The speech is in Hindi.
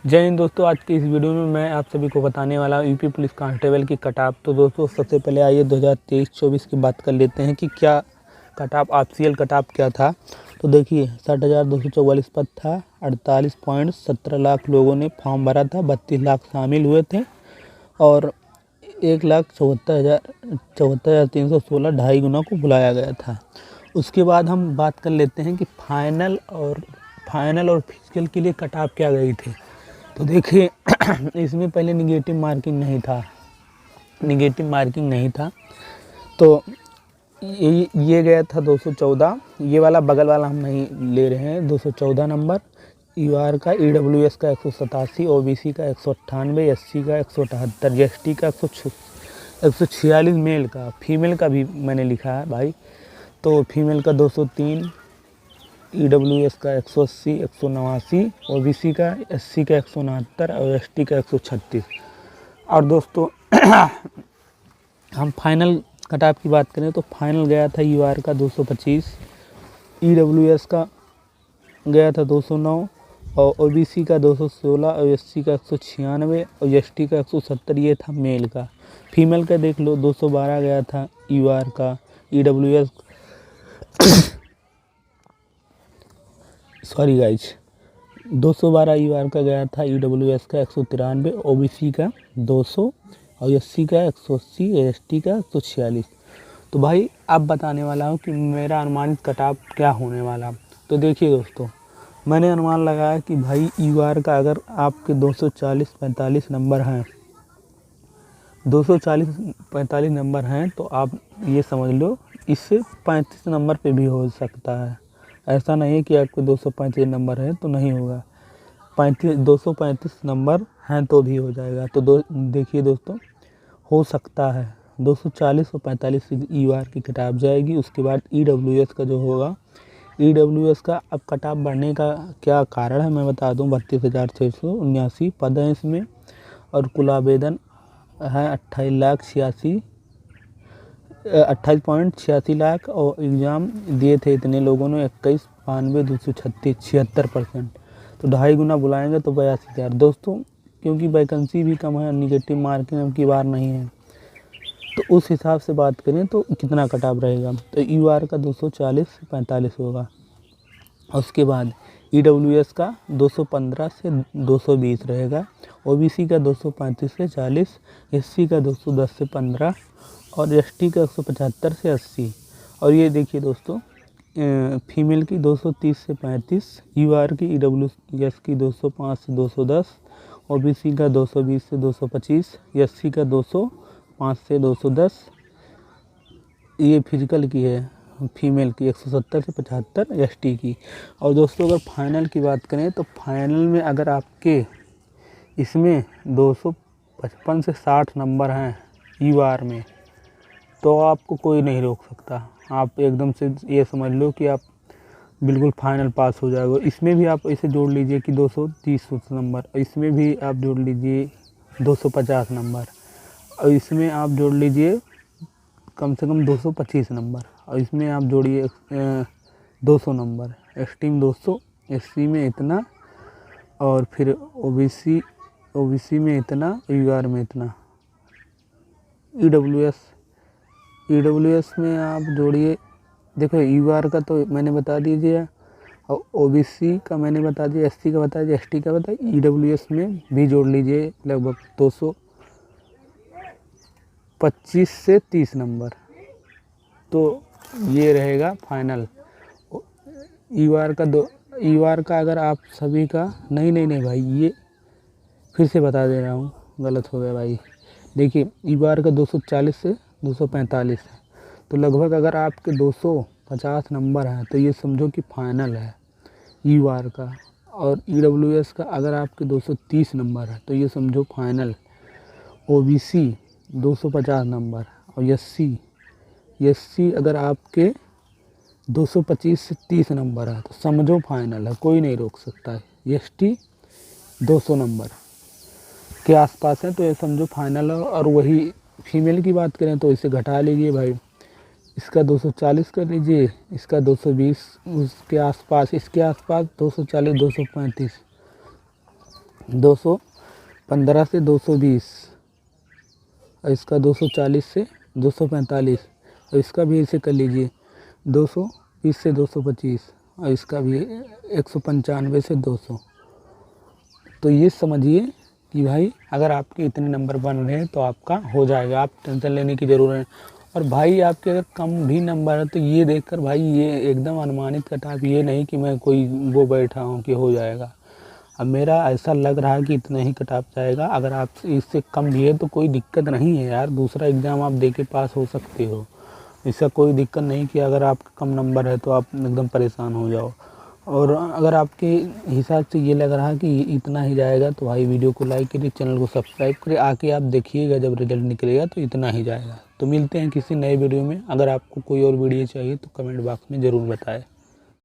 जय हिंद दोस्तों। आज की इस वीडियो में मैं आप सभी को बताने वाला हूँ यूपी पुलिस कांस्टेबल की कटऑफ। तो दोस्तों सबसे पहले आइए 2023-24 की बात कर लेते हैं कि क्या कटऑफ ऑफिशियल कटऑफ क्या था। तो देखिए 60,244 पद था, 48.17 लाख लोगों ने फॉर्म भरा था, 32 लाख शामिल हुए थे और 1,74,316 ढाई गुना को बुलाया गया था। उसके बाद हम बात कर लेते हैं कि फाइनल और फिजिकल के लिए कटऑफ क्या गई थी। तो देखिए इसमें पहले निगेटिव मार्किंग नहीं था तो ये गया था 214। ये वाला बगल वाला हम नहीं ले रहे हैं। 214 नंबर यूआर का, ईडब्ल्यूएस का 187, ओबीसी का 198, एससी का 178, एसटी का 146, मेल का। फीमेल का भी मैंने लिखा है भाई। तो फीमेल का 203, ईडब्ल्यूएस का 180, 189, ओबीसी का, एससी का 169 और एसटी का 136। और दोस्तों हम फाइनल कटऑफ की बात करें तो फाइनल गया था यूआर का 225, ईडब्ल्यूएस का गया था 209 और ओबीसी का 216 और एससी का 196 और एसटी का 170। ये था मेल का। फीमेल का देख लो 212 गया था यूआर का, ईडब्ल्यूएस सॉरी गाइज 212 यूआर का गया था, ईडब्ल्यूएस का 193, ओबीसी का 200 और एससी का 180, एसटी का 146। तो भाई अब बताने वाला हूँ कि मेरा अनुमानित कटऑफ क्या होने वाला। तो देखिए दोस्तों, मैंने अनुमान लगाया कि भाई यूआर का अगर आपके 240-45 नंबर हैं, 240-45 नंबर हैं तो आप ये समझ लो इससे 35 नंबर पे भी हो सकता है। ऐसा नहीं है कि आपके 235 नंबर है तो नहीं होगा। 235 नंबर हैं तो भी हो जाएगा। तो देखिए दोस्तों, हो सकता है 240 और 45 यूआर की कटऑफ जाएगी। उसके बाद ईडब्ल्यूएस का जो होगा, ईडब्ल्यूएस का अब कटऑफ बढ़ने का क्या कारण है मैं बता दूं। 32,679 पद हैं इसमें और कुल आवेदन है 28.86 लाख और एग्ज़ाम दिए थे इतने लोगों ने 21,92,236 76%। तो ढाई गुना बुलाएंगे तो 82,000 दोस्तों। क्योंकि वैकेंसी भी कम है, निगेटिव मार्किंग अब की बार नहीं है, तो उस हिसाब से बात करें तो कितना कटऑफ रहेगा। तो यूआर का 240-45 होगा। उसके बाद ईडब्ल्यूएस का 215 से 220 रहेगा, ओबीसी का 235 से 40, एससी का 210 से 15 और एसटी का 175 से 80। और ये देखिए दोस्तों, फीमेल की 230 से 35, यूआर की, ईडब्ल्यूएस की 205 से 210, ओबीसी का 220 से 225, एससी का 205 से 210। ये फिजिकल की है, फीमेल की 170 से 75, एसटी की। और दोस्तों अगर फाइनल की बात करें तो फाइनल में अगर आपके इसमें 255 से 60 नंबर हैं यूआर में तो आपको कोई नहीं रोक सकता। आप एकदम से ये समझ लो कि आप बिल्कुल फाइनल पास हो जाएगा। इसमें भी आप इसे जोड़ लीजिए कि 230 नंबर, इसमें भी आप जोड़ लीजिए 250 नंबर और इसमें आप जोड़ लीजिए कम से कम 225 नंबर और इसमें आप जोड़िए 200 नंबर। एसटी में 200, एससी में इतना और फिर ओबीसी में इतना, यूआर में इतना। ईडब्ल्यूएस में आप जोड़िए, देखो यूआर का तो मैंने बता दीजिए और ओबीसी का मैंने बता दिया, एससी का बता दिया, एसटी का बता, ईडब्ल्यूएस में भी जोड़ लीजिए लगभग 225 से 30 नंबर। तो ये रहेगा फाइनल। यूआर का अगर आप सभी का नहीं भाई, ये फिर से बता दे रहा हूँ, गलत हो गया भाई। देखिए यूआर का 240 से 245 है तो लगभग अगर आपके 250 नंबर हैं तो ये समझो कि फाइनल है यूआर का। और ईडब्ल्यूएस का अगर आपके 230 नंबर है तो ये समझो फाइनल। ओबीसी 250 नंबर और एससी अगर आपके 225 से 30 नंबर है तो समझो फाइनल है, कोई नहीं रोक सकता है। एसटी 200 नंबर के आसपास है तो ये समझो फाइनल है। और वही फीमेल की बात करें तो इसे घटा लीजिए भाई, इसका 240 कर लीजिए, इसका 220, उसके आसपास, इसके आसपास 240, 235 215 से 220 और इसका 240 से 245 और इसका भी इसे कर लीजिए 220 से 225 और इसका भी 195 से 200। तो ये समझिए कि भाई अगर आपके इतने नंबर बन रहे हैं तो आपका हो जाएगा, आप टेंशन लेने की ज़रूरत है। और भाई आपके अगर कम भी नंबर है तो ये देखकर भाई ये एकदम अनुमानित कटाप, ये नहीं कि मैं कोई वो बैठा हूँ कि हो जाएगा। अब मेरा ऐसा लग रहा है कि इतना ही कटाप जाएगा। अगर आप इससे कम भी है तो कोई दिक्कत नहीं है यार, दूसरा एग्ज़ाम आप दे के पास हो सकते हो, इसका कोई दिक्कत नहीं कि अगर आपका कम नंबर है तो आप एकदम परेशान हो जाओ। और अगर आपके हिसाब से ये लग रहा है कि इतना ही जाएगा तो भाई वीडियो को लाइक करिए, चैनल को सब्सक्राइब करिए, आके आप देखिएगा जब रिजल्ट निकलेगा तो इतना ही जाएगा। तो मिलते हैं किसी नए वीडियो में। अगर आपको कोई और वीडियो चाहिए तो कमेंट बॉक्स में ज़रूर बताएं।